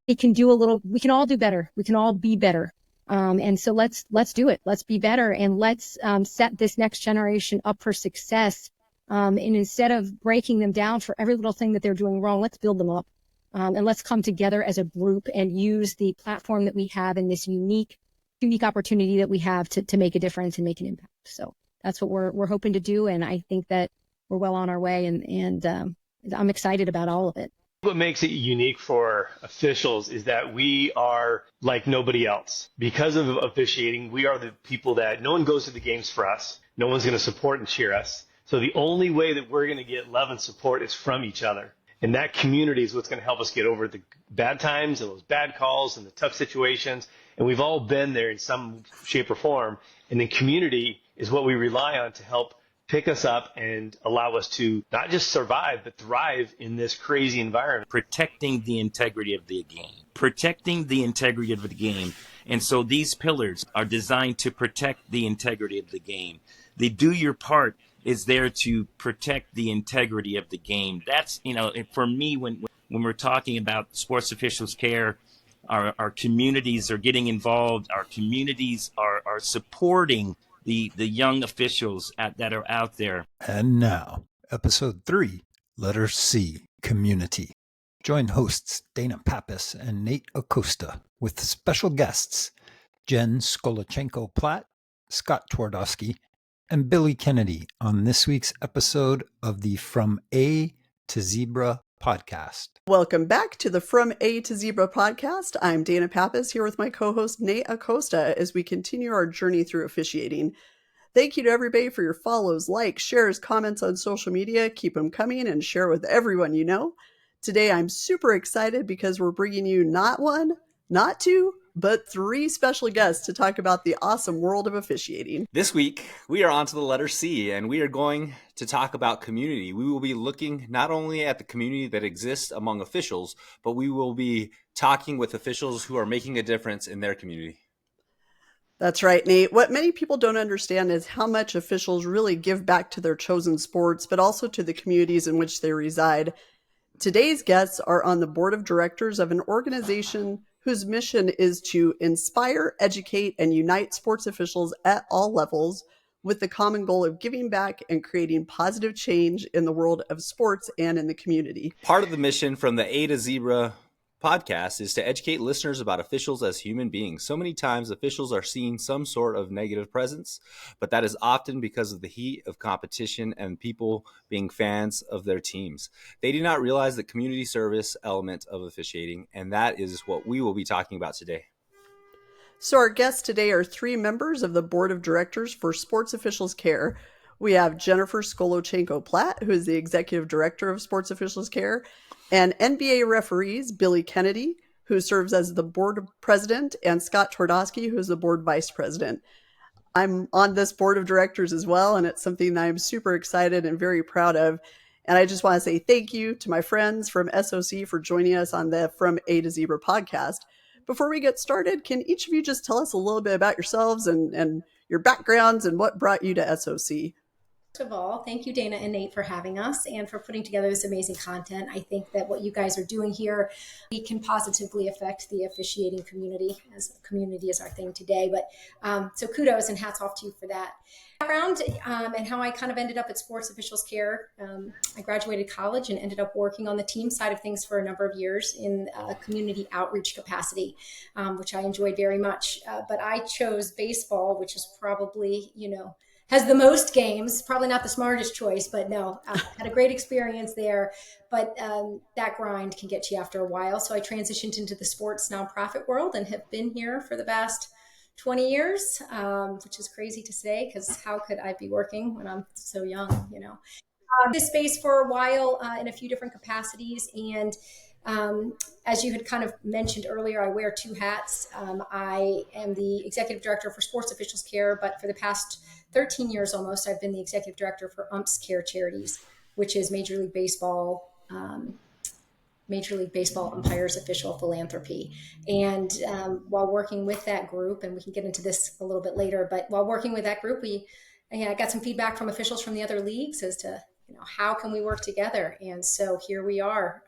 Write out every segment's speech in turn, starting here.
it can do we can all do better. We can all be better. And so let's do it. Let's be better, and let's set this next generation up for success. And instead of breaking them down for every little thing that they're doing wrong, let's build them up. And let's come together as a group and use the platform that we have and this unique opportunity that we have to make a difference and make an impact. So that's what we're hoping to do. And I think that we're well on our way, and I'm excited about all of it. What makes it unique for officials is that we are like nobody else. Because of officiating, we are the people that no one goes to the games for us. No one's going to support and cheer us. So the only way that we're going to get love and support is from each other. And that community is what's going to help us get over the bad times and those bad calls and the tough situations. And we've all been there in some shape or form. And then community is what we rely on to help pick us up and allow us to not just survive, but thrive in this crazy environment. Protecting the integrity of the game. Protecting the integrity of the game. And so these pillars are designed to protect the integrity of the game. The do your part is there to protect the integrity of the game. That's, for me, when we're talking about sports officials care, our communities are getting involved. Our communities are supporting the young officials that are out there. And now, episode 3, letter C, community. Join hosts Dana Pappas and Nate Acosta with special guests Jenn Skolochenko-Platt, Scott Twardoski, and Billy Kennedy on this week's episode of the From A to Zebra podcast. Welcome back to the From A to Zebra podcast. I'm Dana Pappas here with my co-host Nate Acosta as we continue our journey through officiating. Thank you to everybody for your follows, likes, shares, comments on social media. Keep them coming and share with everyone you know. Today I'm super excited because we're bringing you not one, not two, but 3 special guests to talk about the awesome world of officiating. This week, we are on to the letter C, and we are going to talk about community. We will be looking not only at the community that exists among officials, but we will be talking with officials who are making a difference in their community. That's right, Nate. What many people don't understand is how much officials really give back to their chosen sports, but also to the communities in which they reside. Today's guests are on the board of directors of an organization whose mission is to inspire, educate, and unite sports officials at all levels with the common goal of giving back and creating positive change in the world of sports and in the community. Part of the mission from the A to Zebra podcast is to educate listeners about officials as human beings. So many times officials are seeing some sort of negative presence, but that is often because of the heat of competition and people being fans of their teams. They do not realize the community service element of officiating, and that is what we will be talking about today. So our guests today are 3 members of the board of directors for Sports Officials Care. We have Jennifer Skolochenko-Platt, who is the executive director of Sports Officials Care, and NBA referees Billy Kennedy, who serves as the board president, and Scott Twardoski, who is the board vice president. I'm on this board of directors as well, and it's something that I'm super excited and very proud of. And I just want to say thank you to my friends from SOC for joining us on the From A to Zebra podcast. Before we get started, can each of you just tell us a little bit about yourselves and your backgrounds and what brought you to SOC? First of all, thank you, Dana and Nate, for having us and for putting together this amazing content. I think that what you guys are doing here, we can positively affect the officiating community, as community is our thing today. But so kudos and hats off to you for that. Background and how I kind of ended up at Sports Officials Care. I graduated college and ended up working on the team side of things for a number of years in a community outreach capacity, which I enjoyed very much. But I chose baseball, which is probably, has the most games, probably not the smartest choice, but no, I had a great experience there. But that grind can get you after a while. So I transitioned into the sports nonprofit world and have been here for the past 20 years, which is crazy to say, because how could I be working when I'm so young, This space for a while in a few different capacities. And as you had kind of mentioned earlier, I wear 2 hats. I am the executive director for Sports Officials Care, but for the past 13 years almost, I've been the executive director for Umps Care Charities, which is Major League Baseball umpires official philanthropy. And while working with that group, and we can get into this a little bit later, but while working with that group, I got some feedback from officials from the other leagues as to, how can we work together? And so here we are.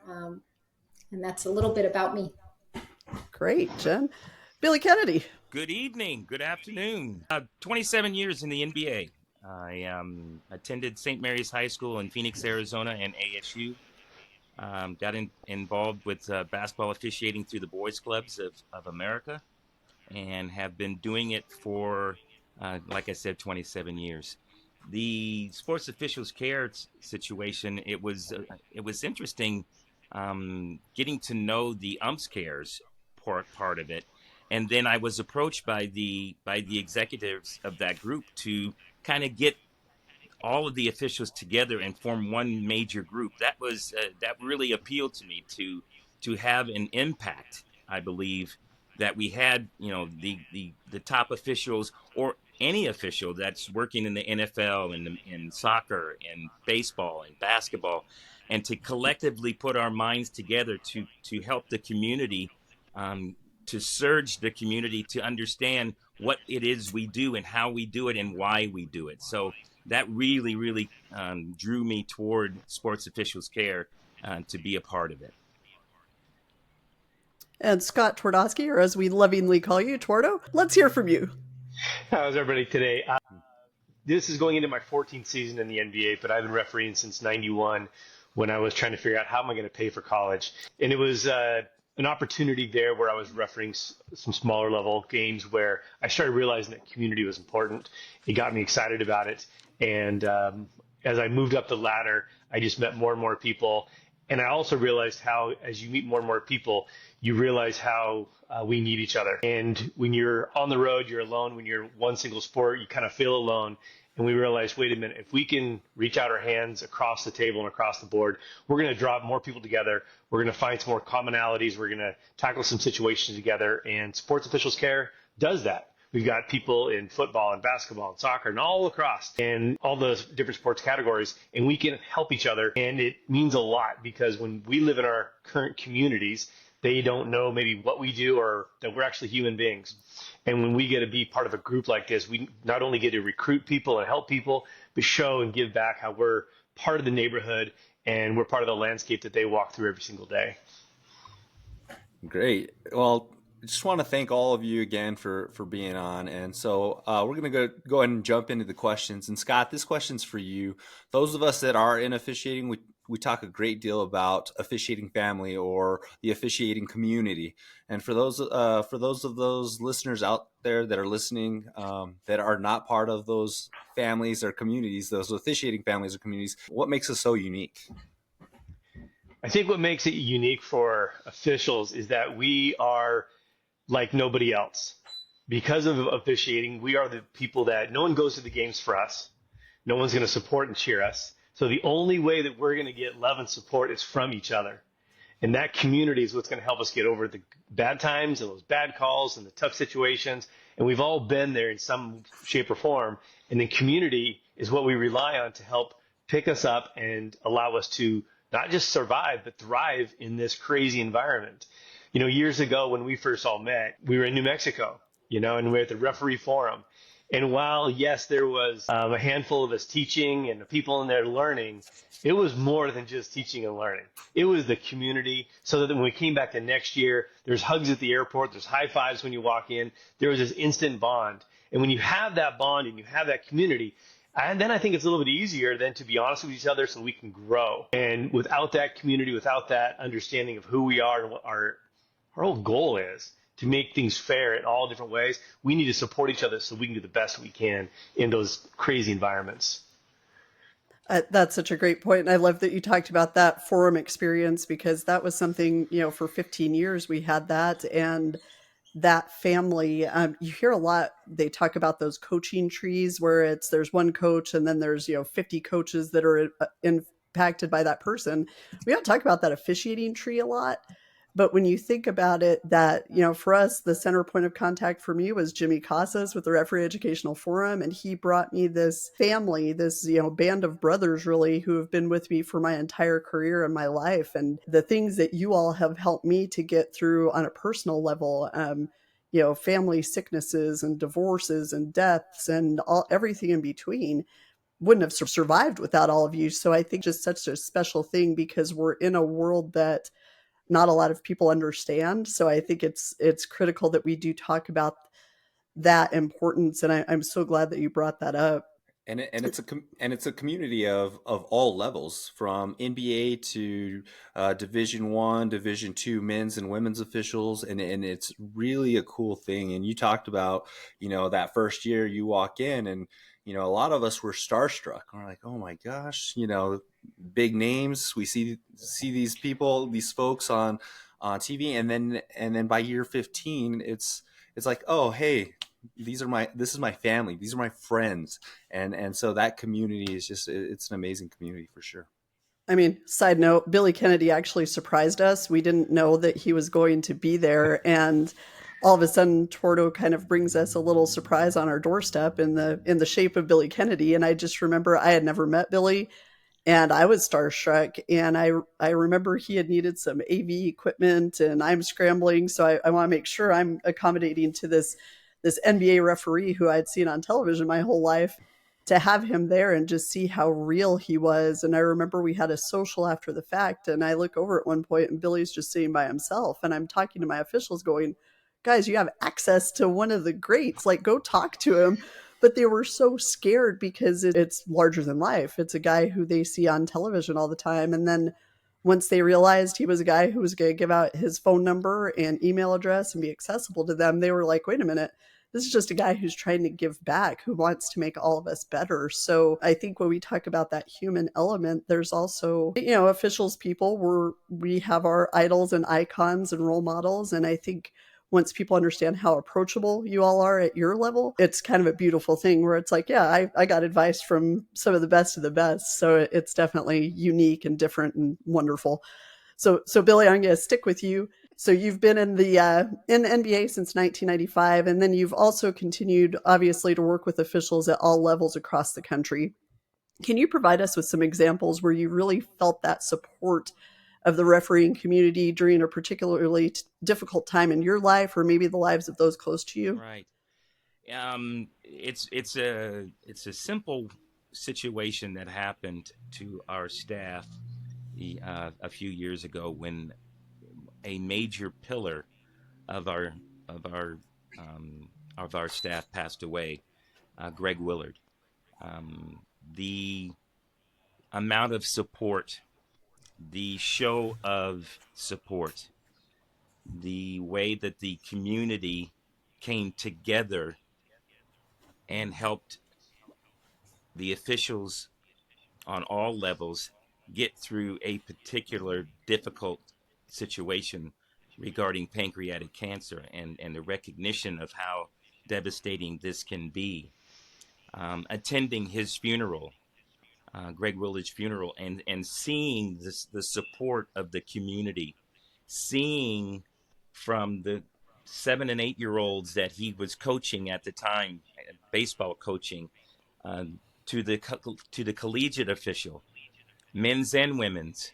And that's a little bit about me. Great, Jenn. Billy Kennedy. Good evening. Good afternoon. 27 years in the NBA. I attended St. Mary's High School in Phoenix, Arizona, and ASU. Got involved with basketball officiating through the Boys Clubs of America, and have been doing it for, like I said, 27 years. The sports officials care situation, it was interesting, getting to know the umps cares part of it, and then I was approached by the executives of that group to kind of get all of the officials together and form one major group. That really appealed to me, to have an impact. I believe that we had, the top officials, or any official that's working in the NFL and in soccer and baseball and basketball, and to collectively put our minds together to help the community, to surge the community to understand what it is we do and how we do it and why we do it. So that really, really drew me toward Sports Officials Care, to be a part of it. And Scott Twardoski, or as we lovingly call you, Twardo, let's hear from you. How's everybody today? This is going into my 14th season in the NBA, but I've been refereeing since '91, when I was trying to figure out how am I going to pay for college. And it was an opportunity there where I was refereeing some smaller level games where I started realizing that community was important. It got me excited about it. And as I moved up the ladder, I just met more and more people. And I also realized how, as you meet more and more people, you realize how we need each other. And when you're on the road, you're alone. When you're one single sport, you kind of feel alone. And we realized, wait a minute, if we can reach out our hands across the table and across the board, we're going to draw more people together. We're going to find some more commonalities. We're going to tackle some situations together. And Sports Officials Care does that. We've got people in football and basketball and soccer and all across, and all the different sports categories, and we can help each other. And it means a lot, because when we live in our current communities, they don't know maybe what we do or that we're actually human beings. And when we get to be part of a group like this, we not only get to recruit people and help people, but show and give back how we're part of the neighborhood and we're part of the landscape that they walk through every single day. Great. Well, I just want to thank all of you again for being on. And so we're going to go ahead and jump into the questions. And Scott, this question's for you. Those of us that are in officiating, we talk a great deal about officiating family or the officiating community. And for those of those listeners out there that are listening, that are not part of those families or communities, those officiating families or communities, what makes us so unique? I think what makes it unique for officials is that we are like nobody else. Because of officiating, we are the people that no one goes to the games for us. No one's going to support and cheer us. So the only way that we're going to get love and support is from each other. And that community is what's going to help us get over the bad times and those bad calls and the tough situations. And we've all been there in some shape or form. And then community is what we rely on to help pick us up and allow us to not just survive, but thrive in this crazy environment. You know, years ago when we first all met, we were in New Mexico, and we were at the referee forum. And while, yes, there was a handful of us teaching and the people in there learning, it was more than just teaching and learning. It was the community, so that when we came back the next year, there's hugs at the airport, there's high fives when you walk in, there was this instant bond. And when you have that bond and you have that community, and then I think it's a little bit easier then to be honest with each other so we can grow. And without that community, without that understanding of who we are and what our whole goal is, to make things fair in all different ways, we need to support each other so we can do the best we can in those crazy environments. That's such a great point. And I love that you talked about that forum experience, because that was something, for 15 years we had that. And that family, you hear a lot, they talk about those coaching trees where there's one coach and then there's, 50 coaches that are impacted by that person. We don't talk about that officiating tree a lot. But when you think about it, that, for us, the center point of contact for me was Jimmy Casas with the Referee Educational Forum. And he brought me this family, this, band of brothers, really, who have been with me for my entire career and my life. And the things that you all have helped me to get through on a personal level, family sicknesses and divorces and deaths and everything in between, wouldn't have survived without all of you. So I think just such a special thing, because we're in a world that not a lot of people understand. So I think it's critical that we do talk about that importance. And I'm so glad that you brought that up. It's a community of all levels, from NBA to Division 1, Division 2 men's and women's officials, and it's really a cool thing. And you talked about, that first year you walk in, and a lot of us were starstruck. We're like, oh my gosh, big names. We see these people, these folks on TV, and then by year 15, it's like, oh hey, this is my family, these are my friends, and so that community is just, it's an amazing community for sure. I mean, side note, Billy Kennedy actually surprised us. We didn't know that he was going to be there, and all of a sudden Twardo kind of brings us a little surprise on our doorstep in the shape of Billy Kennedy. And I just remember I had never met Billy, and I was starstruck. And I remember he had needed some AV equipment, and I'm scrambling. So I want to make sure I'm accommodating to this NBA referee who I'd seen on television my whole life, to have him there and just see how real he was. And I remember we had a social after the fact, and I look over at one point and Billy's just sitting by himself, and I'm talking to my officials going, guys, you have access to one of the greats, like go talk to him. But they were so scared because it's larger than life. It's a guy who they see on television all the time. And then once they realized he was a guy who was going to give out his phone number and email address and be accessible to them, they were like, wait a minute, this is just a guy who's trying to give back, who wants to make all of us better. So I think when we talk about that human element, there's also, officials, people, we have our idols and icons and role models. And I think once people understand how approachable you all are at your level, it's kind of a beautiful thing where it's like, yeah, I got advice from some of the best. So it's definitely unique and different and wonderful. So Billy, I'm going to stick with you. So you've been in the NBA since 1995, and then you've also continued, obviously, to work with officials at all levels across the country. Can you provide us with some examples where you really felt that support of the refereeing community during a particularly difficult time in your life, or maybe the lives of those close to you? Right. It's a simple situation that happened to our staff a few years ago, when a major pillar of our of our of our staff passed away, Greg Willard. The amount of support, the show of support, the way that the community came together and helped the officials on all levels get through a particular difficult situation regarding pancreatic cancer, and the recognition of how devastating this can be. Attending his funeral, Greg Willard's funeral, and seeing the support of the community, seeing from the 7 and 8 year olds that he was coaching at the time, baseball coaching, to the collegiate official, men's and women's.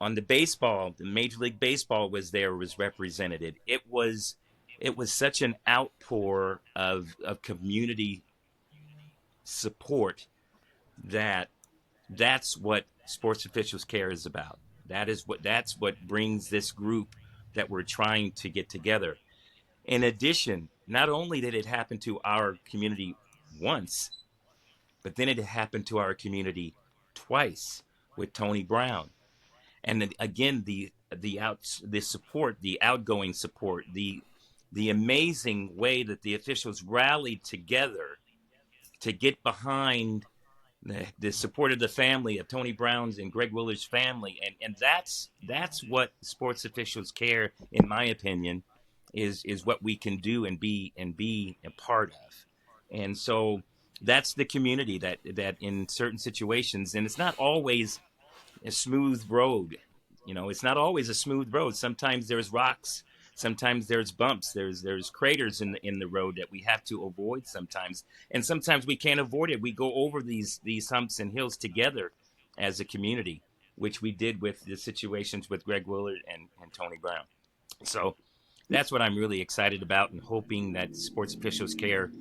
On the baseball, the Major League Baseball was represented. It was such an outpour of community support that's what Sports Officials Care is about. That's what brings this group that we're trying to get together. In addition, not only did it happen to our community once, but then it happened to our community twice with Tony Brown. And then again, the support, the outgoing support, the amazing way that the officials rallied together to get behind the support of the family of Tony Brown's and Greg Willard's family, and that's what Sports Officials Care, in my opinion, is what we can do and be a part of. And so that's the community that in certain situations, and it's not always a smooth road. It's not always a smooth road. Sometimes there's rocks. Sometimes there's bumps. There's craters in the road that we have to avoid sometimes. And sometimes we can't avoid it. We go over these humps and hills together as a community, which we did with the situations with Greg Willard and Tony Brown. So that's what I'm really excited about, and hoping that Sports Officials Care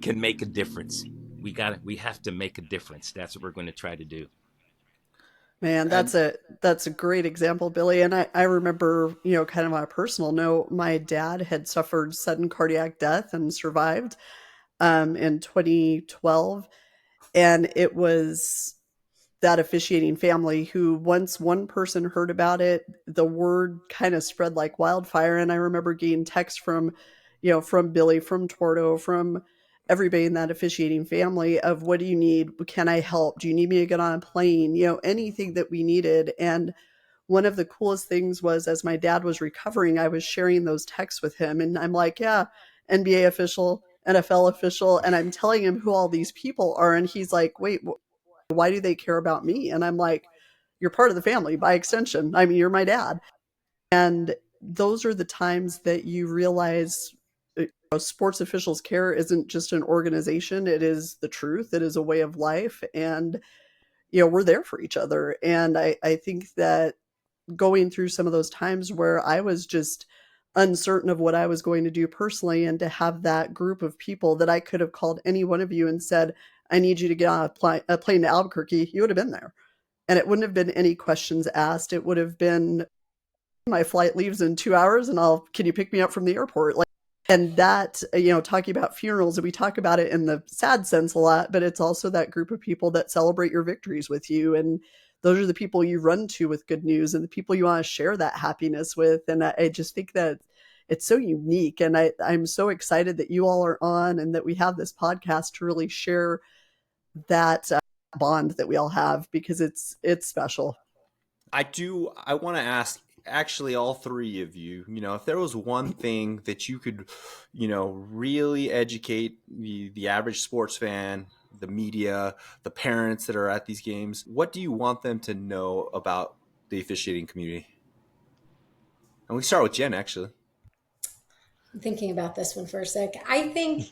can make a difference. We have to make a difference. That's what we're going to try to do. Man, that's a great example, Billy. And I remember, kind of on a personal note, my dad had suffered sudden cardiac death and survived in 2012. And it was that officiating family who, once one person heard about it, the word kind of spread like wildfire. And I remember getting texts from Billy, from Twardo, from everybody in that officiating family of, what do you need? Can I help? Do you need me to get on a plane? Anything that we needed. And one of the coolest things was, as my dad was recovering, I was sharing those texts with him, and I'm like, yeah, NBA official, NFL official, and I'm telling him who all these people are. And he's like, wait, why do they care about me? And I'm like, you're part of the family by extension. I mean, you're my dad. And those are the times that you realize, sports officials care isn't just an organization. It is the truth. It is a way of life. And, we're there for each other. And I think that going through some of those times where I was just uncertain of what I was going to do personally, and to have that group of people that I could have called any one of you and said, I need you to get on a plane to Albuquerque, you would have been there. And it wouldn't have been any questions asked. It would have been, my flight leaves in 2 hours, and can you pick me up from the airport? And that, talking about funerals, and we talk about it in the sad sense a lot, but it's also that group of people that celebrate your victories with you. And those are the people you run to with good news, and the people you want to share that happiness with. And I just think that it's so unique. And I'm so excited that you all are on, and that we have this podcast to really share that bond that we all have, because it's special. I want to ask, actually, all three of you, if there was one thing that you could, really educate the average sports fan, the media, the parents that are at these games, what do you want them to know about the officiating community? And we start with Jen, actually. I'm thinking about this one for a sec. I think,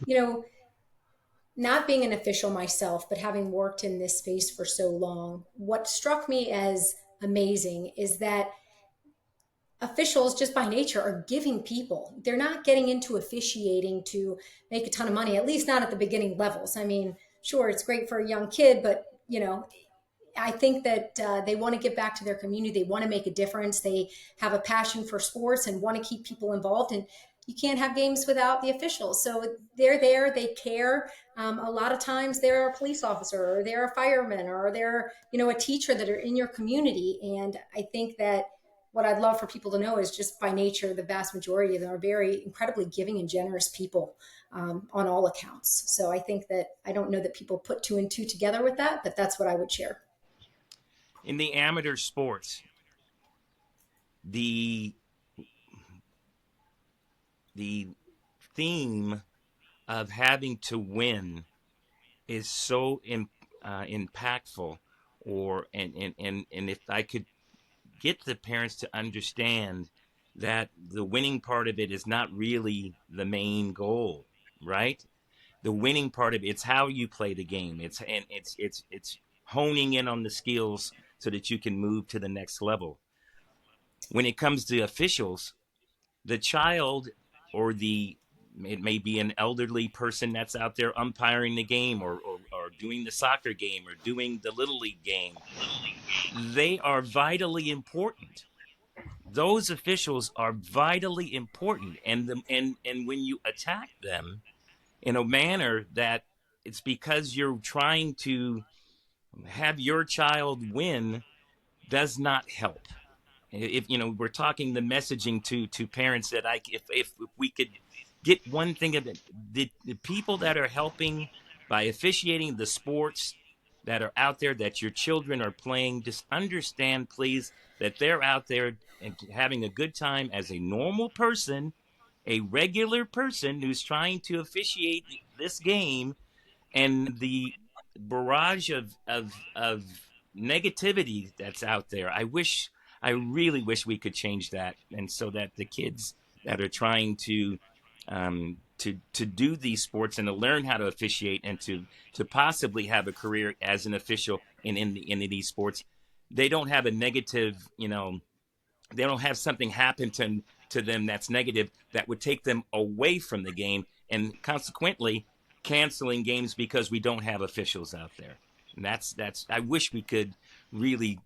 not being an official myself, but having worked in this space for so long, what struck me as amazing is that officials, just by nature, are giving people. They're not getting into officiating to make a ton of money, at least not at the beginning levels. I mean, sure, it's great for a young kid, but I think that they want to give back to their community. They want to make a difference. They have a passion for sports and want to keep people involved. And you can't have games without the officials. So they're there. They care. A lot of times they're a police officer, or they're a fireman, or they're, a teacher that are in your community. And I think that what I'd love for people to know is, just by nature, the vast majority of them are very incredibly giving and generous people on all accounts. So I think that, I don't know that people put two and two together with that, but that's what I would share. In the amateur sports, the theme of having to win is so impactful. And if I could get the parents to understand that the winning part of it is not really the main goal, right? The winning part of it's how you play the game. It's honing in on the skills so that you can move to the next level. When it comes to officials, the child, or it may be an elderly person that's out there umpiring the game, or doing the soccer game, or doing the Little League game, they are vitally important. Those officials are vitally important. And when you attack them in a manner that it's because you're trying to have your child win, does not help. If we're talking the messaging to parents, that if we could get one thing of it, the people that are helping by officiating the sports that are out there that your children are playing, just understand, please, that they're out there and having a good time as a normal person, a regular person who's trying to officiate this game. And the barrage of negativity that's out there, I really wish we could change that, and so that the kids that are trying to do these sports and to learn how to officiate, and to possibly have a career as an official in these sports, they don't have a negative, they don't have something happen to them that's negative, that would take them away from the game, and consequently canceling games because we don't have officials out there. And that's I wish we could really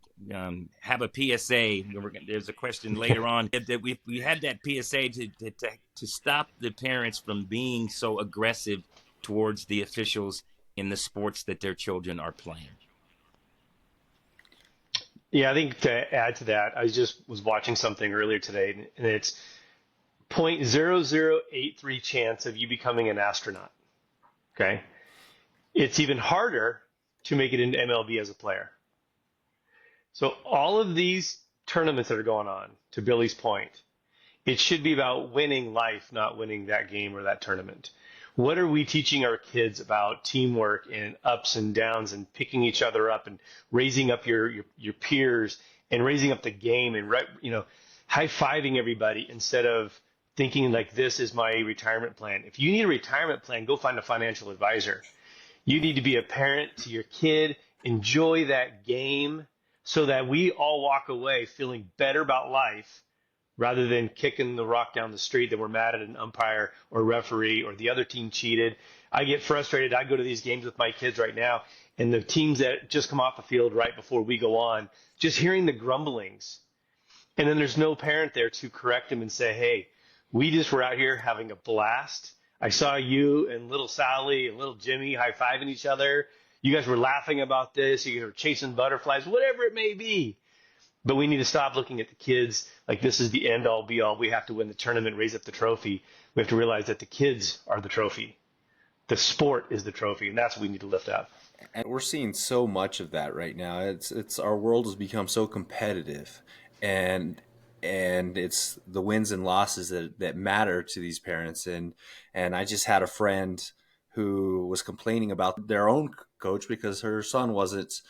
have a PSA. There's a question later on that we had that PSA to stop the parents from being so aggressive towards the officials in the sports that their children are playing. Yeah, I think to add to that, I just was watching something earlier today, and it's 0.0083 chance of you becoming an astronaut. Okay. It's even harder to make it into MLB as a player. So all of these tournaments that are going on, to Billy's point, it should be about winning life, not winning that game or that tournament. What are we teaching our kids about teamwork and ups and downs and picking each other up and raising up your peers and raising up the game and, high-fiving everybody instead of thinking like this is my retirement plan. If you need a retirement plan, go find a financial advisor. You need to be a parent to your kid, enjoy that game so that we all walk away feeling better about life rather than kicking the rock down the street that we're mad at an umpire or referee or the other team cheated. I get frustrated. I go to these games with my kids right now, and the teams that just come off the field right before we go on, just hearing the grumblings. And then there's no parent there to correct them and say, hey, we just were out here having a blast. I saw you and little Sally and little Jimmy high-fiving each other. You guys were laughing about this. You guys were chasing butterflies, whatever it may be. But we need to stop looking at the kids like this is the end-all, be-all. We have to win the tournament, raise up the trophy. We have to realize that the kids are the trophy. The sport is the trophy, and that's what we need to lift up. And we're seeing so much of that right now. It's our world has become so competitive, and it's the wins and losses that matter to these parents. And I just had a friend who was complaining about their own coach because her son wasn't,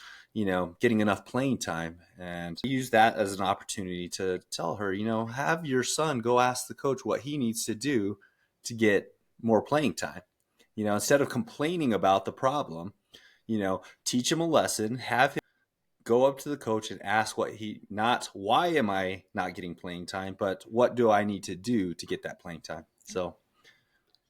getting enough playing time. And I used that as an opportunity to tell her, have your son go ask the coach what he needs to do to get more playing time. Instead of complaining about the problem, teach him a lesson, have him go up to the coach and ask not why am I not getting playing time, but what do I need to do to get that playing time?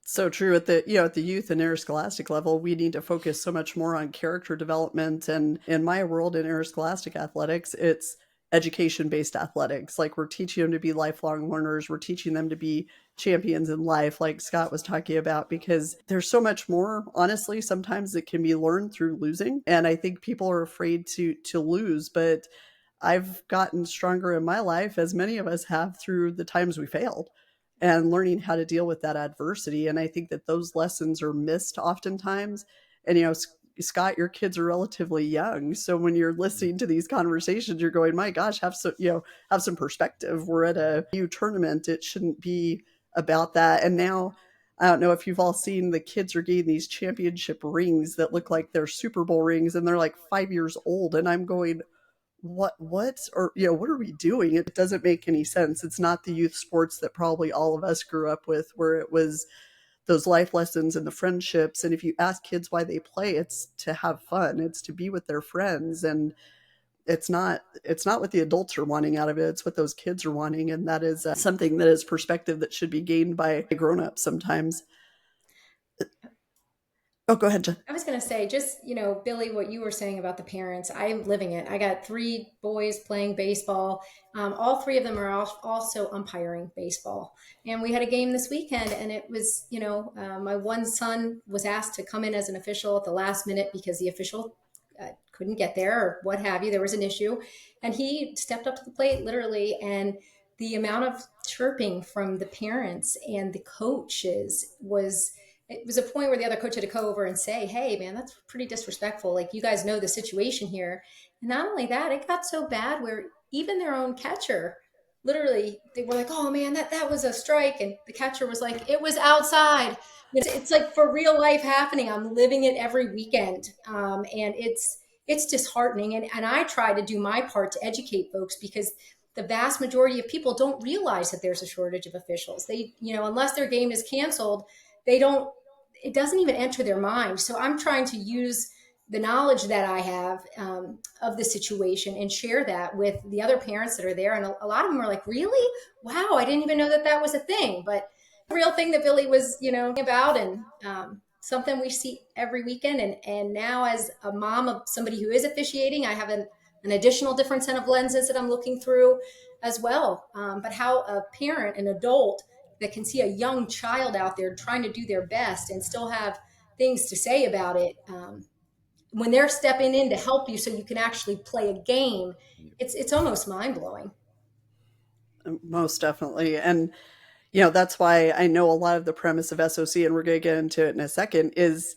So true at the youth and interscholastic level, we need to focus so much more on character development. And in my world in interscholastic athletics, it's education-based athletics. Like we're teaching them to be lifelong learners. We're teaching them to be champions in life, like Scott was talking about, because there's so much more, honestly, sometimes that can be learned through losing. And I think people are afraid to lose, but I've gotten stronger in my life, as many of us have, through the times we failed and learning how to deal with that adversity. And I think that those lessons are missed oftentimes. And, Scott, your kids are relatively young. So when you're listening to these conversations, you're going, my gosh, have some perspective. We're at a new tournament. It shouldn't be about that. And now, I don't know if you've all seen, the kids are getting these championship rings that look like they're Super Bowl rings, and they're like 5 years old. And I'm going, what are we doing? It doesn't make any sense. It's not the youth sports that probably all of us grew up with, where it was those life lessons and the friendships. And if you ask kids why they play, it's to have fun. It's to be with their friends. And it's not what the adults are wanting out of it. It's what those kids are wanting. And that is something that is perspective that should be gained by grown-ups sometimes. Oh, go ahead, Jen. I was going to say, just, Billy, what you were saying about the parents, I'm living it. I got 3 boys playing baseball. All 3 of them are also umpiring baseball. And we had a game this weekend, and it was, my one son was asked to come in as an official at the last minute because the official couldn't get there or what have you. There was an issue. And he stepped up to the plate, literally, and the amount of chirping from the parents and the coaches it was a point where the other coach had to go over and say, hey, man, that's pretty disrespectful. Like, you guys know the situation here. And not only that, it got so bad where even their own catcher, literally, they were like, oh, man, that was a strike. And the catcher was like, it was outside. It's like for real life happening. I'm living it every weekend. And it's disheartening. And I try to do my part to educate folks, because the vast majority of people don't realize that there's a shortage of officials. They, unless their game is canceled, it doesn't even enter their mind. So I'm trying to use the knowledge that I have of the situation and share that with the other parents that are there. And a lot of them are like, really? Wow, I didn't even know that was a thing. But the real thing that Billy was, about, and something we see every weekend. And now, as a mom of somebody who is officiating, I have a an additional different set of lenses that I'm looking through as well. But how a parent, an adult that can see a young child out there trying to do their best and still have things to say about it, when they're stepping in to help you so you can actually play a game, it's almost mind-blowing. Most definitely. And, that's why I know a lot of the premise of SOC, and we're going to get into it in a second, is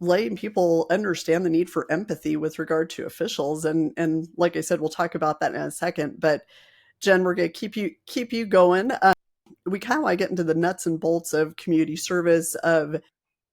letting people understand the need for empathy with regard to officials. And like I said, we'll talk about that in a second. But Jenn, we're going to keep you going. We kind of want to get into the nuts and bolts of community service, of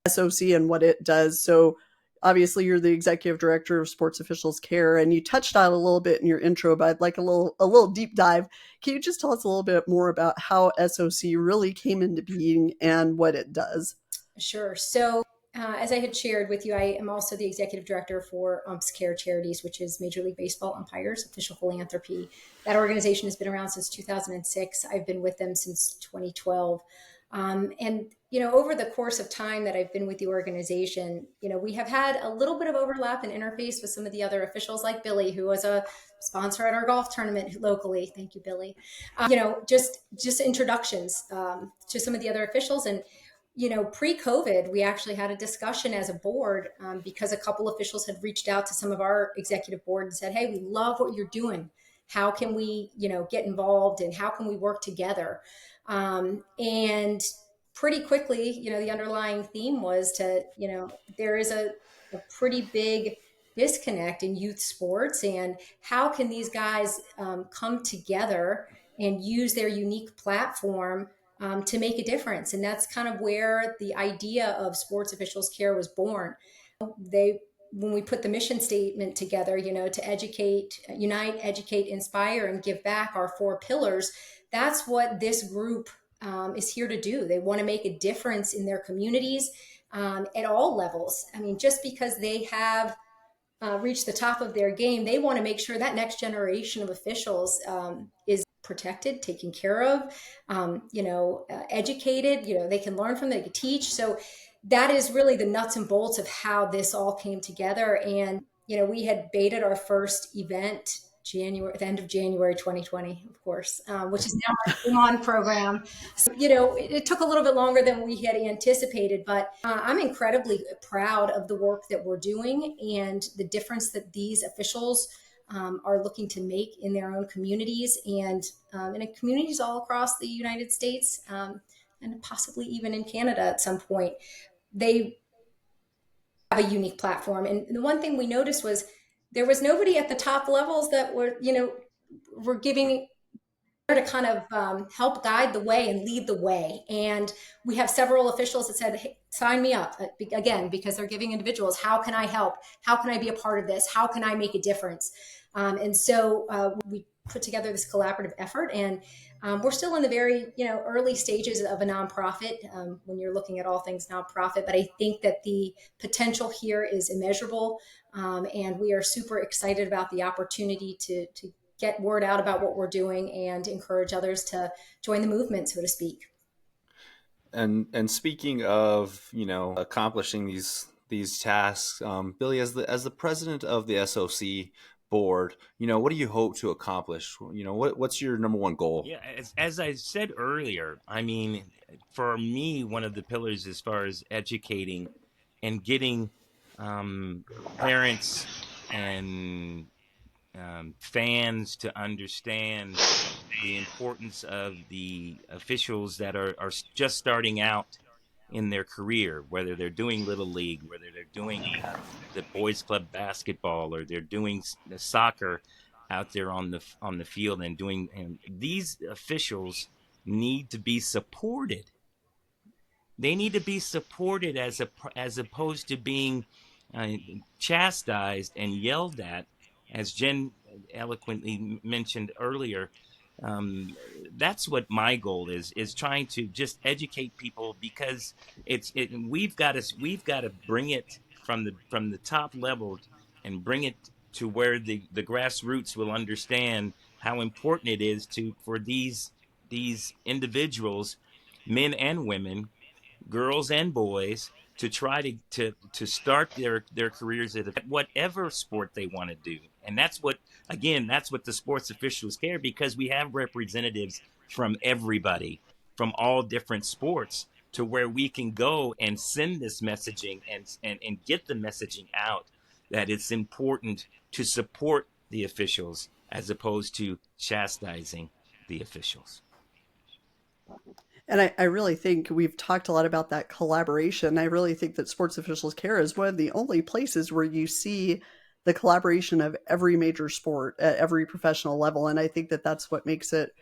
SOC and what it does. So obviously you're the executive director of Sports Officials Care, and you touched on it a little bit in your intro, but I'd like a little deep dive. Can you just tell us a little bit more about how SOC really came into being and what it does? Sure. So as I had shared with you, I am also the executive director for Umps Care Charities, which is Major League Baseball umpires, official philanthropy. That organization has been around since 2006. I've been with them since 2012. And, over the course of time that I've been with the organization, we have had a little bit of overlap and interface with some of the other officials, like Billy, who was a sponsor at our golf tournament locally. Thank you, Billy. Just introductions to some of the other officials. And pre-COVID, we actually had a discussion as a board because a couple officials had reached out to some of our executive board and said, hey, we love what you're doing. How can we, get involved, and how can we work together? And pretty quickly, the underlying theme was to, there is a pretty big disconnect in youth sports, and how can these guys come together and use their unique platform to make a difference? And that's kind of where the idea of Sports Officials Care was born. When we put the mission statement together, to educate, unite, educate, inspire, and give back, our 4 pillars, that's what this group is here to do. They want to make a difference in their communities at all levels. I mean, just because they have reached the top of their game, they want to make sure that next generation of officials is protected, taken care of, educated, they can learn from, they can teach. So that is really the nuts and bolts of how this all came together. And, we had baited our first event at the end of January 2020, of course, which is now our on program. So, it took a little bit longer than we had anticipated, but I'm incredibly proud of the work that we're doing and the difference that these officials are looking to make in their own communities and in communities all across the United States and possibly even in Canada at some point. They have a unique platform. And the one thing we noticed was there was nobody at the top levels that were giving to kind of help guide the way and lead the way. And we have several officials that said, hey, sign me up, again, because they're giving individuals, how can I help? How can I be a part of this? How can I make a difference? And so we put together this collaborative effort, and we're still in the very early stages of a nonprofit when you're looking at all things nonprofit. But I think that the potential here is immeasurable, and we are super excited about the opportunity to get word out about what we're doing and encourage others to join the movement, so to speak. And speaking of accomplishing these tasks, Billy, as the president of the SOC board, what do you hope to accomplish? What's your number one goal? Yeah, as I said earlier, I mean, for me, one of the pillars as far as educating and getting parents and fans to understand the importance of the officials that are just starting out in their career, whether they're doing Little League, whether they're doing the boys club basketball, or they're doing the soccer out there on the field and these officials need to be supported. They need to be supported as opposed to being chastised and yelled at, as Jenn eloquently mentioned earlier. That's what my goal is trying to just educate people, because we've got to bring it from the top level and bring it to where the grassroots will understand how important it is for these individuals, men and women, girls and boys, to try to start their careers at whatever sport they want to do. And that's what the sports officials care, because we have representatives from everybody, from all different sports, to where we can go and send this messaging and get the messaging out that it's important to support the officials as opposed to chastising the officials. And I really think we've talked a lot about that collaboration. I really think that Sports Officials Care is one of the only places where you see the collaboration of every major sport at every professional level. And I think that that's what makes it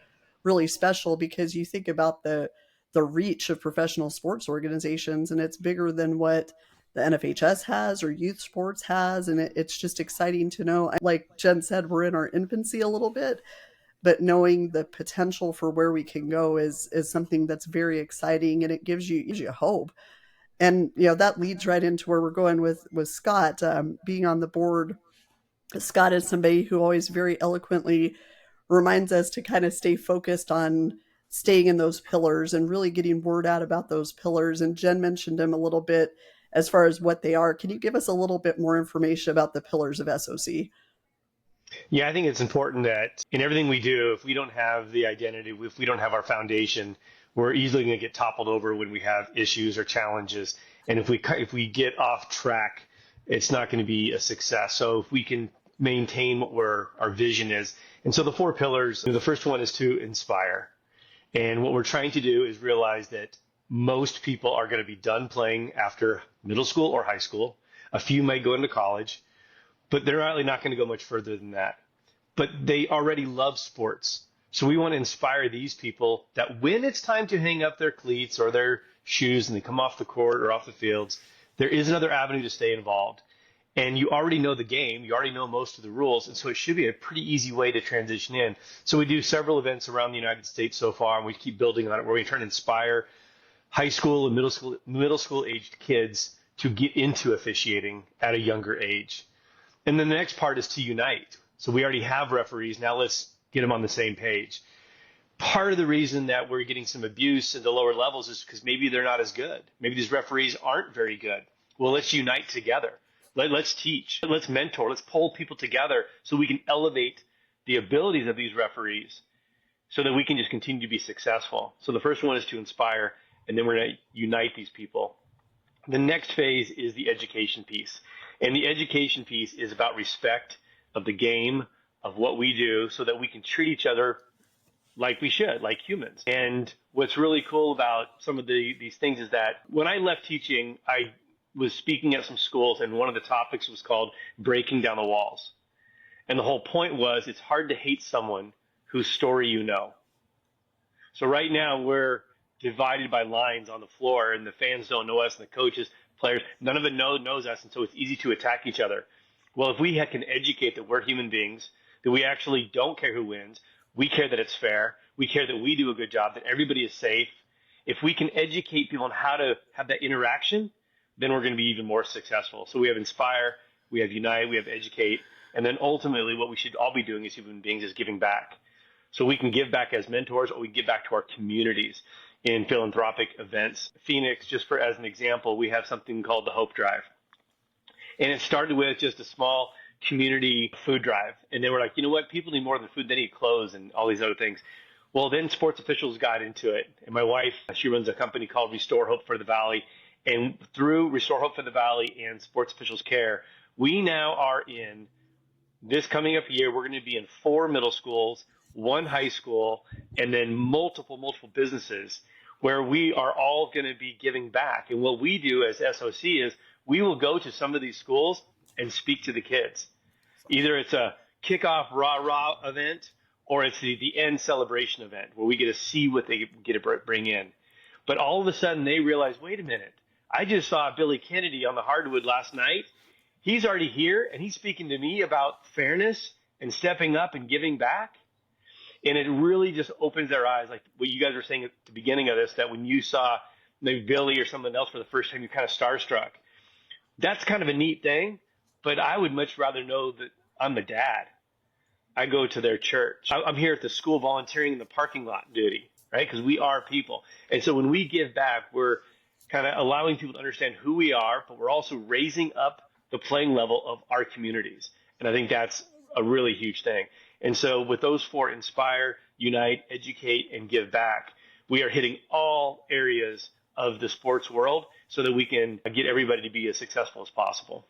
really special, because you think about the reach of professional sports organizations, and it's bigger than what the NFHS has or youth sports has. And it's just exciting to know. Like Jenn said, we're in our infancy a little bit, but knowing the potential for where we can go is something that's very exciting, and it gives you hope. And that leads right into where we're going with Scott being on the board. Scott is somebody who always very eloquently reminds us to kind of stay focused on staying in those pillars and really getting word out about those pillars. And Jenn mentioned them a little bit as far as what they are. Can you give us a little bit more information about the pillars of SOC? Yeah, I think it's important that in everything we do, if we don't have the identity, if we don't have our foundation, we're easily going to get toppled over when we have issues or challenges. And if we get off track, it's not going to be a success. So if we can maintain what our vision is. And so the 4 pillars, the first one is to inspire. And what we're trying to do is realize that most people are going to be done playing after middle school or high school. A few might go into college, but they're really not going to go much further than that. But they already love sports. So we want to inspire these people that when it's time to hang up their cleats or their shoes and they come off the court or off the fields, there is another avenue to stay involved. And you already know the game. You already know most of the rules. And so it should be a pretty easy way to transition in. So we do several events around the United States so far, and we keep building on it, where we try to inspire high school and middle school aged kids to get into officiating at a younger age. And then the next part is to unite. So we already have referees. Now let's get them on the same page. Part of the reason that we're getting some abuse at the lower levels is because maybe they're not as good. Maybe these referees aren't very good. Well, let's unite together. Let's teach. Let's mentor. Let's pull people together so we can elevate the abilities of these referees so that we can just continue to be successful. So the first one is to inspire, and then we're going to unite these people. The next phase is the education piece. And the education piece is about respect of the game, of what we do, so that we can treat each other like we should, like humans. And what's really cool about some of these things is that when I left teaching, I was speaking at some schools, and one of the topics was called breaking down the walls. And the whole point was it's hard to hate someone whose story you know. So right now we're divided by lines on the floor, and the fans don't know us, and the coaches, players, none of it knows us, and so it's easy to attack each other. Well, if we can educate that we're human beings, that we actually don't care who wins, we care that it's fair, we care that we do a good job, that everybody is safe. If we can educate people on how to have that interaction, then we're going to be even more successful. So we have inspire, we have unite, we have educate, and then ultimately what we should all be doing as human beings is giving back. So we can give back as mentors, or we give back to our communities in philanthropic events. Phoenix, just as an example, we have something called the Hope Drive. And it started with just a small community food drive. And they were like, you know what? People need more than food. They need clothes and all these other things. Well, then sports officials got into it. And my wife, she runs a company called Restore Hope for the Valley. And through Restore Hope for the Valley and Sports Officials Care, we now are in this coming up year, we're going to be in 4 middle schools, 1 high school, and then multiple businesses where we are all going to be giving back. And what we do as SOC is we will go to some of these schools and speak to the kids. Either it's a kickoff rah-rah event, or it's the end celebration event where we get to see what they get to bring in. But all of a sudden they realize, wait a minute, I just saw Billy Kennedy on the hardwood last night. He's already here, and he's speaking to me about fairness and stepping up and giving back. And it really just opens their eyes, like what you guys were saying at the beginning of this, that when you saw maybe Billy or someone else for the first time, you're kind of starstruck. That's kind of a neat thing, but I would much rather know that I'm the dad. I go to their church. I'm here at the school volunteering in the parking lot duty, right? Because we are people. And so when we give back, we're kind of allowing people to understand who we are, but we're also raising up the playing level of our communities. And I think that's a really huge thing. And so with those four, inspire, unite, educate, and give back, we are hitting all areas of the sports world so that we can get everybody to be as successful as possible.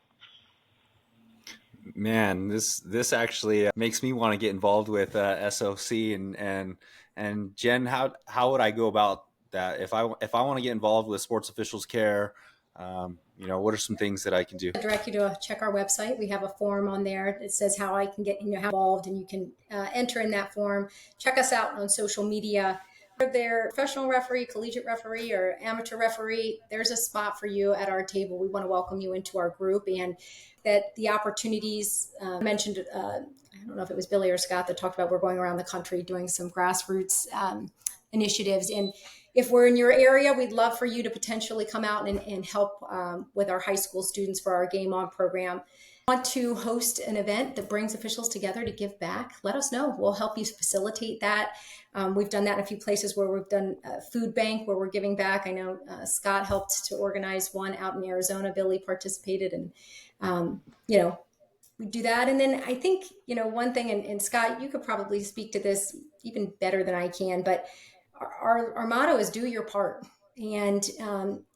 Man, this actually makes me want to get involved with SOC and Jen, how would I go about that if I want to get involved with Sports Officials Care? What are some things that I can do? I direct you to check our website. We have a form on there that says how I can get how involved, and you can enter in that form. Check us out on social media. Whether they're professional referee, collegiate referee, or amateur referee, there's a spot for you at our table. We want to welcome you into our group, and that the opportunities mentioned, I don't know if it was Billy or Scott that talked about we're going around the country doing some grassroots initiatives. And if we're in your area, we'd love for you to potentially come out and help with our high school students for our Game On program. Want to host an event that brings officials together to give back? Let us know. We'll help you facilitate that. We've done that in a few places where we've done a food bank where we're giving back. I know Scott helped to organize one out in Arizona. Billy participated, and we do that. And then I think, one thing, and Scott, you could probably speak to this even better than I can, but our motto is do your part. And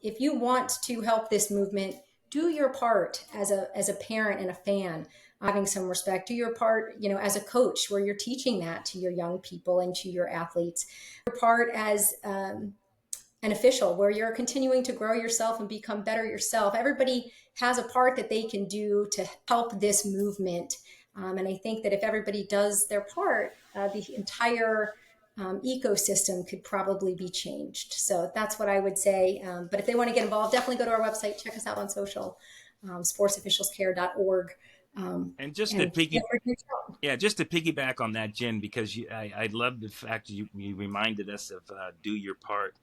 if you want to help this movement, do your part as a parent and a fan, having some respect. Do your part, as a coach, where you're teaching that to your young people and to your athletes. Your part as an official, where you're continuing to grow yourself and become better yourself. Everybody has a part that they can do to help this movement. And I think that if everybody does their part, the entire ecosystem could probably be changed. So that's what I would say. But if they want to get involved, definitely go to our website. Check us out on social, sportsofficialscare.org. And just to piggyback on that, Jen, because I love the fact you reminded us of do your part.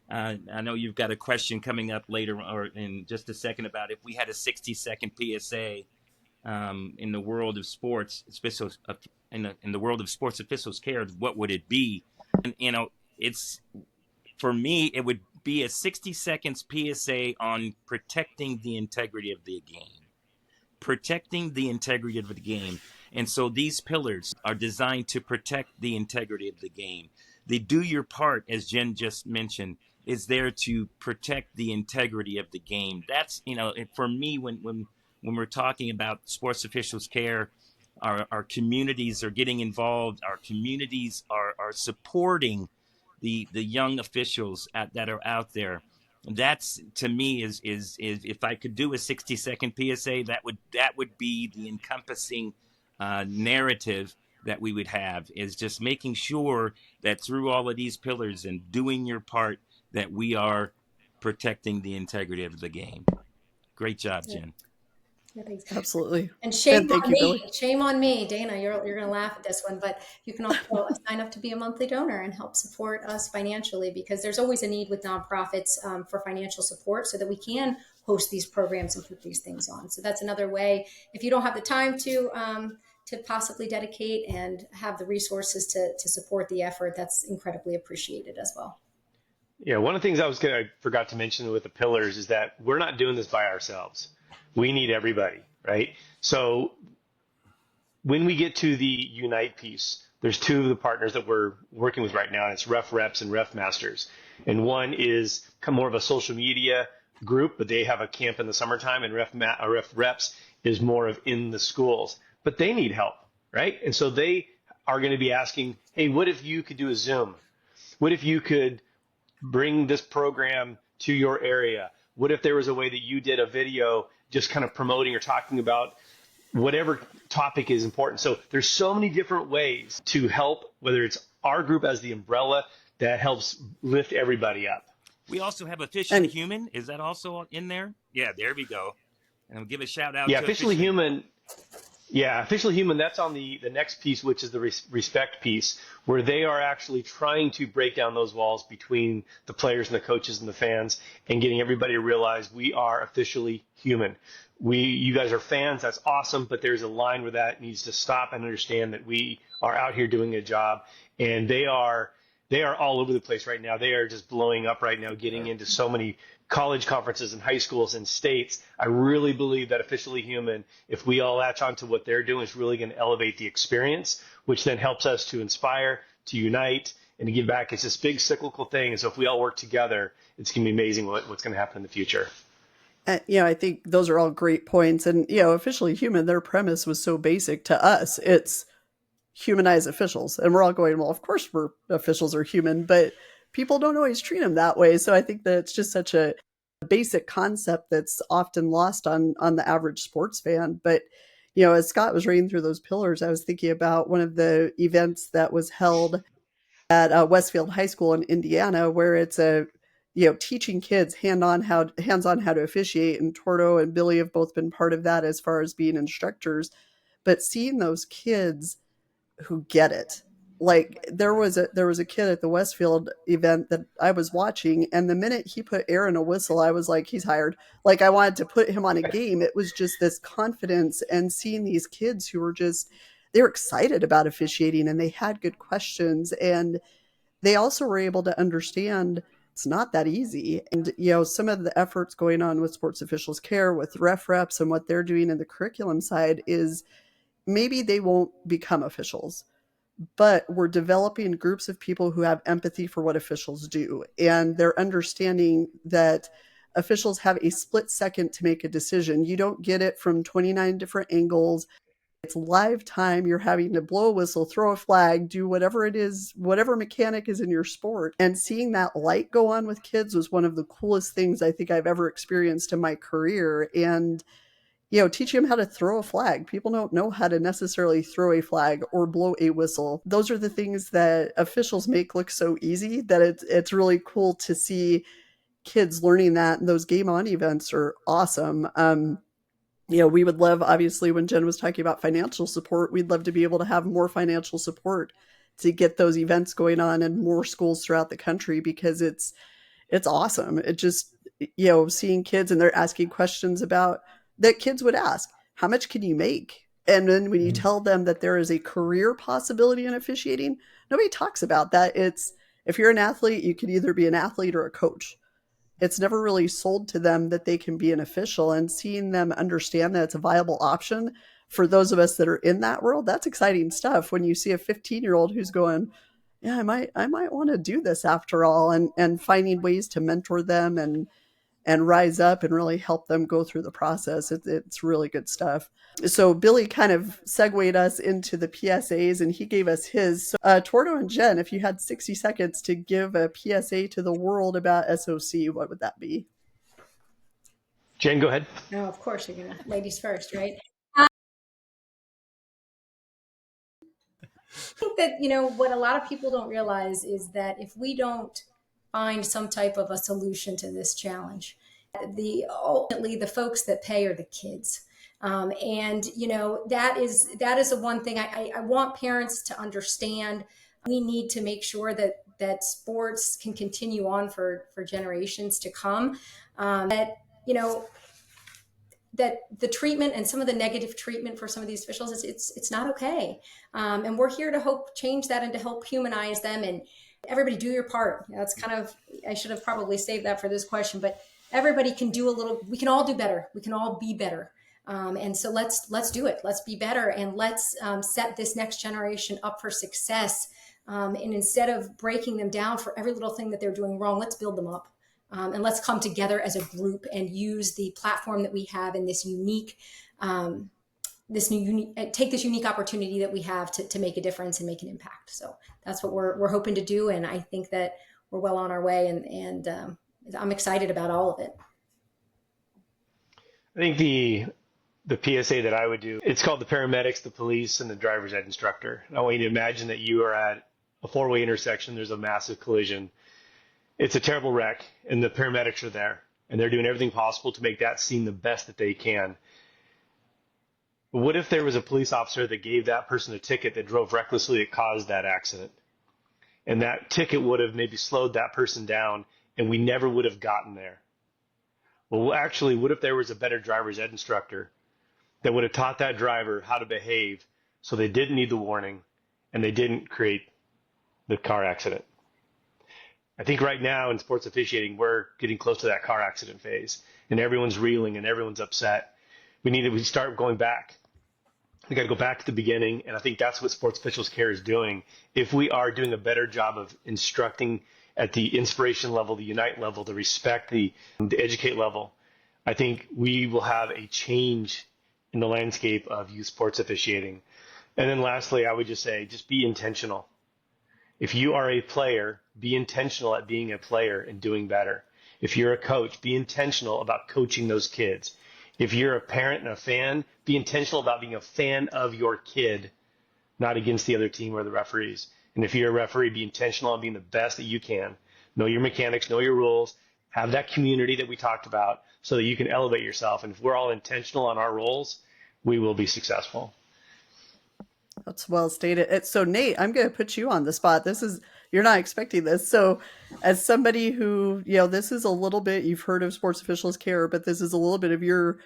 I know you've got a question coming up later or in just a second about if we had a 60-second PSA in the world of sports, in the world of sports officials care, what would it be? And it's, for me, it would be a 60 seconds PSA on protecting the integrity of the game. Protecting the integrity of the game. And so these pillars are designed to protect the integrity of the game. The do your part, as Jen just mentioned, is there to protect the integrity of the game. That's, for me, when we're talking about sports officials care, our communities are getting involved. Our communities are supporting the young officials that are out there. That's, to me, is if I could do a 60-second PSA, that would be the encompassing narrative that we would have, is just making sure that through all of these pillars and doing your part, that we are protecting the integrity of the game. Great job, Jen. Yeah, thanks. Absolutely. And shame thank on you, me. Billy. Shame on me, Dana. You're going to laugh at this one, but you can also sign up to be a monthly donor and help support us financially, because there's always a need with nonprofits for financial support so that we can host these programs and put these things on. So that's another way. If you don't have the time to possibly dedicate and have the resources to support the effort, that's incredibly appreciated as well. Yeah, one of the things I forgot to mention with the pillars is that we're not doing this by ourselves. We need everybody, right? So when we get to the Unite piece, there's two of the partners that we're working with right now, and it's Ref Reps and Ref Masters. And one is more of a social media group, but they have a camp in the summertime, and Ref Reps is more of in the schools. But they need help, right? And so they are going to be asking, hey, what if you could do a Zoom? What if you could bring this program to your area? What if there was a way that you did a video just kind of promoting or talking about whatever topic is important? So there's so many different ways to help, whether it's our group as the umbrella that helps lift everybody up. We also have Officially Human. Is that also in there? Yeah, there we go. And I'll give a shout out to Officially Human. Yeah, Officially Human, that's on the next piece, which is the respect piece, where they are actually trying to break down those walls between the players and the coaches and the fans, and getting everybody to realize we are officially human. You guys are fans, that's awesome, but there's a line where that needs to stop and understand that we are out here doing a job. And they are all over the place right now. They are just blowing up right now, getting into so many college conferences and high schools and states. I really believe that Officially Human, if we all latch on to what they're doing, is really going to elevate the experience, which then helps us to inspire, to unite, and to give back. It's this big cyclical thing. And so if we all work together, it's going to be amazing what's going to happen in the future. I think those are all great points. And, Officially Human, their premise was so basic to us. It's humanize officials. And we're all going, well, of course officials are human, but people don't always treat them that way. So I think that it's just such a basic concept that's often lost on the average sports fan. But, as Scott was reading through those pillars, I was thinking about one of the events that was held at Westfield High School in Indiana, where it's teaching kids hands-on how to officiate. And Twardo and Billy have both been part of that as far as being instructors. But seeing those kids who get it, like there was a kid at the Westfield event that I was watching, and the minute he put air in a whistle, I was like, he's hired. Like I wanted to put him on a game. It was just this confidence, and seeing these kids who were they were excited about officiating, and they had good questions, and they also were able to understand it's not that easy. And, some of the efforts going on with Sports Officials Care, with ref reps and what they're doing in the curriculum side is maybe they won't become officials, but we're developing groups of people who have empathy for what officials do. And they're understanding that officials have a split second to make a decision. You don't get it from 29 different angles. It's live time. You're having to blow a whistle, throw a flag, do whatever it is, whatever mechanic is in your sport. And seeing that light go on with kids was one of the coolest things I think I've ever experienced in my career. And, teaching them how to throw a flag. People don't know how to necessarily throw a flag or blow a whistle. Those are the things that officials make look so easy that it's really cool to see kids learning that. And those game on events are awesome. We would love, obviously, when Jenn was talking about financial support, we'd love to be able to have more financial support to get those events going on in more schools throughout the country, because it's awesome. It just, seeing kids and they're asking questions about that kids would ask, how much can you make? And then when you tell them that there is a career possibility in officiating, nobody talks about that. It's, if you're an athlete, you can either be an athlete or a coach. It's never really sold to them that they can be an official, and seeing them understand that it's a viable option for those of us that are in that world, that's exciting stuff. When you see a 15-year-old who's going, yeah, I might want to do this after all, and finding ways to mentor them and rise up and really help them go through the process. It's really good stuff. So Billy kind of segued us into the PSAs, and he gave us his. So, Twardo and Jenn, if you had 60 seconds to give a PSA to the world about SOC, what would that be? Jenn, go ahead. No, of course, you're going to ladies first, right? I think that, what a lot of people don't realize is that if we don't find some type of a solution to this challenge, ultimately the folks that pay are the kids. And that is the one thing I want parents to understand. We need to make sure that sports can continue on for generations to come. That the treatment and some of the negative treatment for some of these officials, it's not okay. And we're here to help change that and to help humanize them. And everybody do your part. That's kind of, I should have probably saved that for this question, but everybody can do a little, we can all do better. We can all be better. And so let's do it. Let's be better, and let's set this next generation up for success. And instead of breaking them down for every little thing that they're doing wrong, let's build them up. And let's come together as a group and use the platform that we have in this unique, take this unique opportunity that we have to make a difference and make an impact. So that's what we're hoping to do. And I think that we're well on our way, and I'm excited about all of it. I think the PSA that I would do, it's called the paramedics, the police, and the driver's ed instructor. And I want you to imagine that you are at a four-way intersection. There's a massive collision. It's a terrible wreck, and the paramedics are there, and they're doing everything possible to make that scene the best that they can. But what if there was a police officer that gave that person a ticket that drove recklessly that caused that accident? And that ticket would have maybe slowed that person down, and we never would have gotten there. Well, actually, what if there was a better driver's ed instructor that would have taught that driver how to behave so they didn't need the warning and they didn't create the car accident? I think right now in sports officiating, we're getting close to that car accident phase, and everyone's reeling and everyone's upset. We start going back. We got to go back to the beginning, and I think that's what Sports Officials Care is doing. If we are doing a better job of instructing at the inspiration level, the unite level, the respect, the educate level, I think we will have a change in the landscape of youth sports officiating. And then lastly, I would just say, just be intentional. If you are a player, be intentional at being a player and doing better. If you're a coach, be intentional about coaching those kids. If you're a parent and a fan, be intentional about being a fan of your kid, not against the other team or the referees. And if you're a referee, be intentional on being the best that you can. Know your mechanics, know your rules, have that community that we talked about so that you can elevate yourself. And if we're all intentional on our roles, we will be successful. That's well stated. So Nate, I'm going to put you on the spot. You're not expecting this. So as somebody who, this is a little bit, you've heard of Sports Officials Care, but this is a little bit of your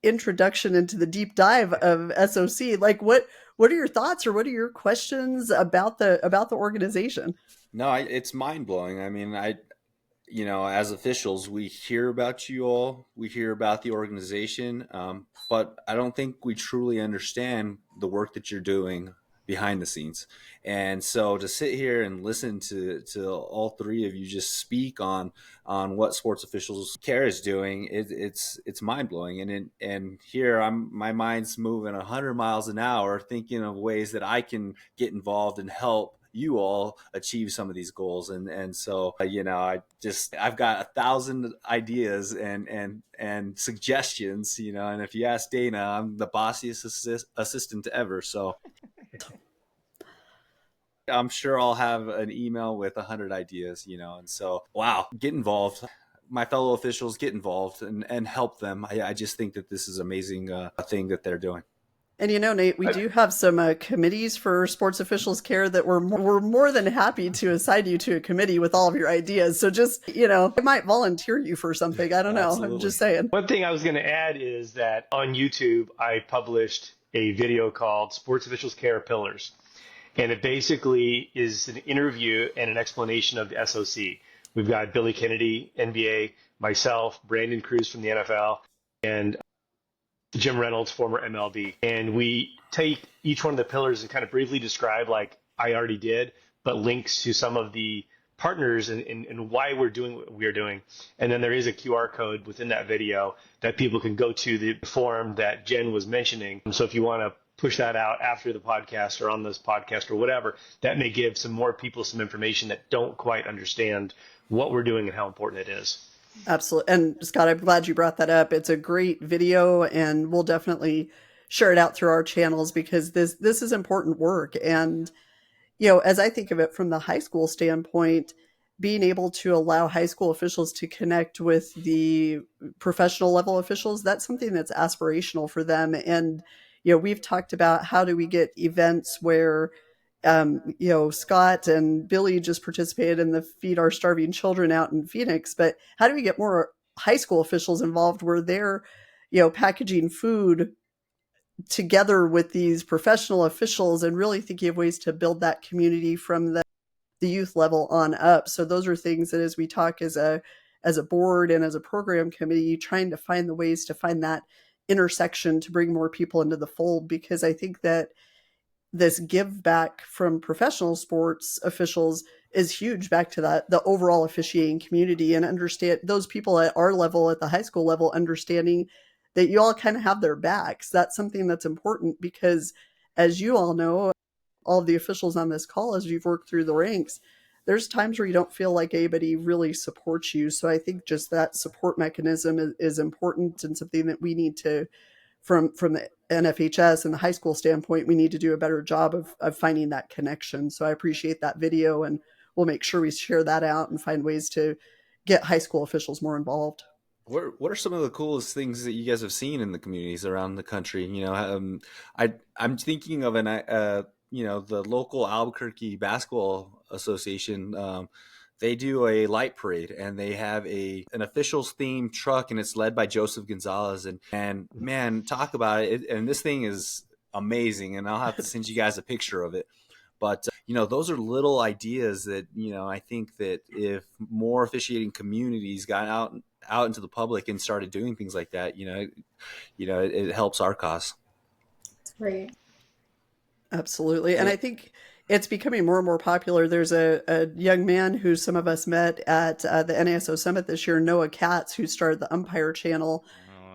introduction into the deep dive of SOC. Like what are your thoughts or what are your questions about the organization? No, it's mind blowing. I mean, as officials, we hear about you all, we hear about the organization, but I don't think we truly understand the work that you're doing behind the scenes. And so to sit here and listen to all three of you just speak on what Sports Officials Care is doing, it's mind blowing. And here my mind's moving 100 miles an hour, thinking of ways that I can get involved and help you all achieve some of these goals. And so, I've got 1,000 ideas and suggestions, and if you ask Dana, I'm the bossiest assistant ever. So I'm sure I'll have an email with 100 ideas, and so, wow, get involved. My fellow officials, get involved and help them. I just think that this is an amazing thing that they're doing. And Nate, we do have some committees for Sports Officials Care that we're more than happy to assign you to a committee with all of your ideas. So just, I might volunteer you for something. I don't know. Absolutely. I'm just saying. One thing I was going to add is that on YouTube, I published a video called Sports Officials Care Pillars. And it basically is an interview and an explanation of the SOC. We've got Billy Kennedy, NBA, myself, Brandon Cruz from the NFL, and Jim Reynolds, former MLB. And we take each one of the pillars and kind of briefly describe, like I already did, but links to some of the partners and why we're doing what we are doing. And then there is a QR code within that video that people can go to the form that Jen was mentioning. So if you want to push that out after the podcast or on this podcast or whatever, that may give some more people some information that don't quite understand what we're doing and how important it is. Absolutely. And Scott, I'm glad you brought that up. It's a great video and we'll definitely share it out through our channels because this is important work. And, as I think of it from the high school standpoint, being able to allow high school officials to connect with the professional level officials, that's something that's aspirational for them. And, we've talked about how do we get events where Scott and Billy just participated in the Feed Our Starving Children out in Phoenix, but how do we get more high school officials involved where they're, packaging food together with these professional officials and really thinking of ways to build that community from the youth level on up. So those are things that as we talk as a board and as a program committee, trying to find the ways to find that intersection to bring more people into the fold, because I think that this give back from professional sports officials is huge back to the overall officiating community, and understand those people at our level, at the high school level, understanding that you all kind of have their backs. That's something that's important because, as you all know, all of the officials on this call, as you've worked through the ranks, there's times where you don't feel like anybody really supports you. So I think just that support mechanism is important and something that we need to, from the NFHS and the high school standpoint, we need to do a better job of finding that connection. So I appreciate that video, and we'll make sure we share that out and find ways to get high school officials more involved. What are some of the coolest things that you guys have seen in the communities around the country? I'm thinking of the local Albuquerque Basketball Association. They do a light parade and they have an officials themed truck, and it's led by Joseph Gonzalez. And man, talk about it. And this thing is amazing. And I'll have to send you guys a picture of it. But, those are little ideas that, I think that if more officiating communities got out into the public and started doing things like that, it helps our cause. That's great. Absolutely. And I think it's becoming more and more popular. There's a young man who some of us met at the NASO Summit this year, Noah Katz, who started the Umpire channel.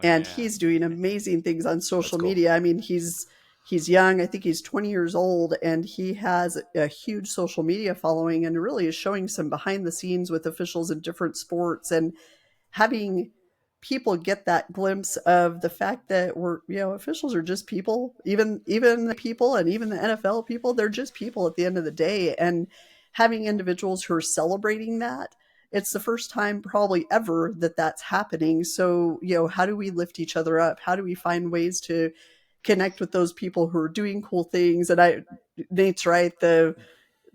And he's doing amazing things on social media. I mean, he's young. I think he's 20 years old, and he has a huge social media following and really is showing some behind the scenes with officials in different sports and having people get that glimpse of the fact that officials are just people, even the people and even the NFL people, they're just people at the end of the day. And having individuals who are celebrating that, it's the first time probably ever that that's happening. So, how do we lift each other up? How do we find ways to connect with those people who are doing cool things? And Nate's right. The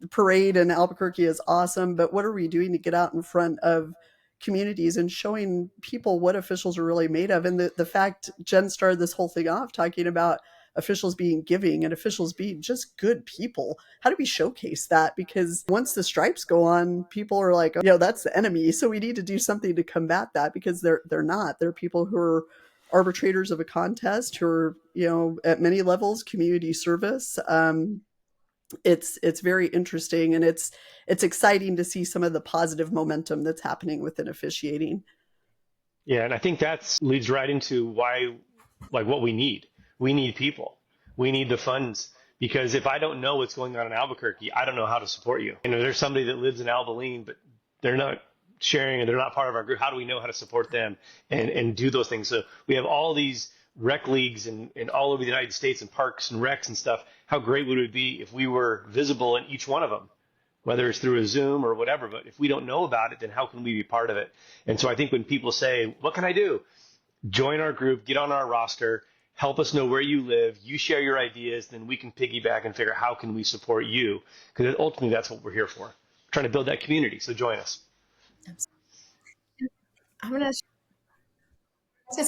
parade in Albuquerque is awesome, but what are we doing to get out in front of communities and showing people what officials are really made of? And the fact Jenn started this whole thing off talking about officials being giving and officials being just good people. How do we showcase that? Because once the stripes go on, people are like, that's the enemy. So we need to do something to combat that, because they're not. They're people who are arbitrators of a contest, who are, at many levels, community service. It's very interesting, and it's exciting to see some of the positive momentum that's happening within officiating. Yeah, and I think that leads right into why, what we need. We need people. We need the funds, because if I don't know what's going on in Albuquerque, I don't know how to support you. There's somebody that lives in Albaline, but they're not sharing and they're not part of our group. How do we know how to support them and do those things? So we have all these rec leagues and all over the United States and parks and recs and stuff. How great would it be if we were visible in each one of them, whether it's through a Zoom or whatever? But if we don't know about it, then how can we be part of it? And so I think when people say, what can I do? Join our group, get on our roster, help us know where you live, you share your ideas, then we can piggyback and figure out how can we support you? Because ultimately that's what we're here for, trying to build that community. So join us. I was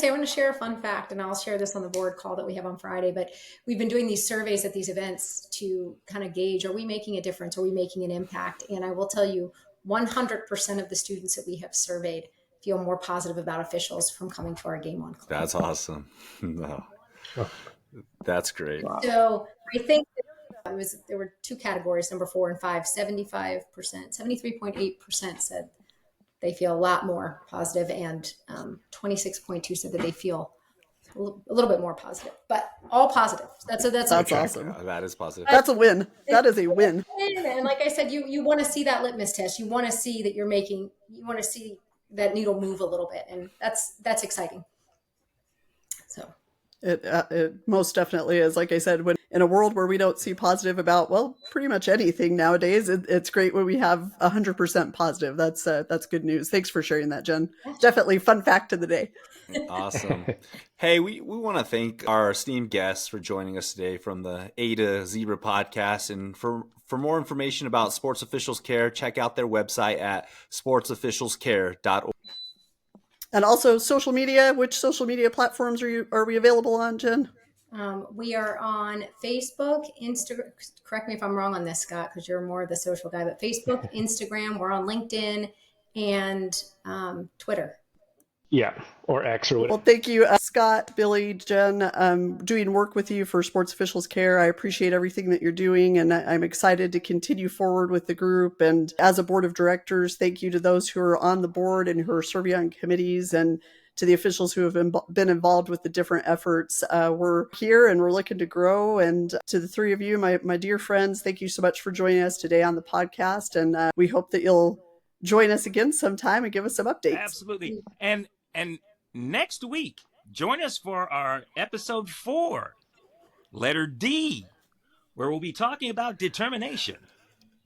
going to share a fun fact, and I'll share this on the board call that we have on Friday, but we've been doing these surveys at these events to kind of gauge, are we making a difference? Are we making an impact? And I will tell you, 100% of the students that we have surveyed feel more positive about officials from coming to our Game On Club. That's awesome. No. That's great. So I think there were two categories, number 4 and 5, 75%, 73.8% said they feel a lot more positive, and 26.2% said that they feel a little bit more positive, but all positive. That's awesome. That is positive. That's a win. That is a win. And like I said, you want to see that litmus test. You want to see that you want to see that needle move a little bit, and that's exciting. So. It most definitely is. Like I said, when in a world where we don't see positive about, pretty much anything nowadays, it's great when we have 100% positive. That's good news. Thanks for sharing that, Jenn. Definitely fun fact of the day. Awesome. Hey, we want to thank our esteemed guests for joining us today from the A to Zebra podcast. And for more information about Sports Officials Care, check out their website at sportsofficialscare.org. And also social media. Which social media platforms are we available on, Jenn? We are on Facebook, Instagram. Correct me if I'm wrong on this, Scott, because you're more of the social guy. But Facebook, Instagram. We're on LinkedIn and Twitter. Yeah, or X or whatever. Well, thank you, Scott, Billy, Jenn. Doing work with you for Sports Officials Care. I appreciate everything that you're doing, and I'm excited to continue forward with the group. And as a board of directors, thank you to those who are on the board and who are serving on committees, and to the officials who have been involved with the different efforts. We're here and we're looking to grow. And to the three of you, my dear friends, thank you so much for joining us today on the podcast. And we hope that you'll join us again sometime and give us some updates. Absolutely. And next week, join us for our episode 4, letter D, where we'll be talking about determination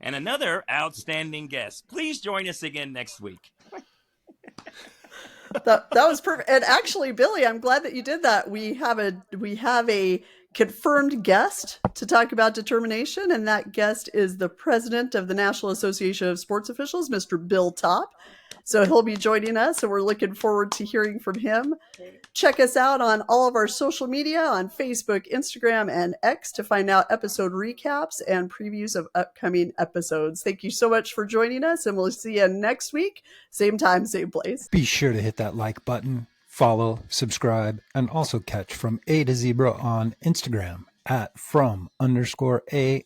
and another outstanding guest. Please join us again next week. That was perfect. And actually, Billy, I'm glad that you did that. We have a confirmed guest to talk about determination, and that guest is the president of the National Association of Sports Officials, Mr. Bill Topp. So he'll be joining us, and we're looking forward to hearing from him. Check us out on all of our social media on Facebook, Instagram, and X to find out episode recaps and previews of upcoming episodes. Thank you so much for joining us, and we'll see you next week. Same time, same place. Be sure to hit that like button, follow, subscribe, and also catch From A to Zebra on Instagram at from_A_2_zebra,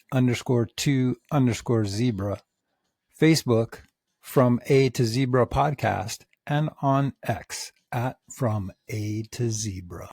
Facebook From A to Zebra Podcast, and on X at From A to Zebra.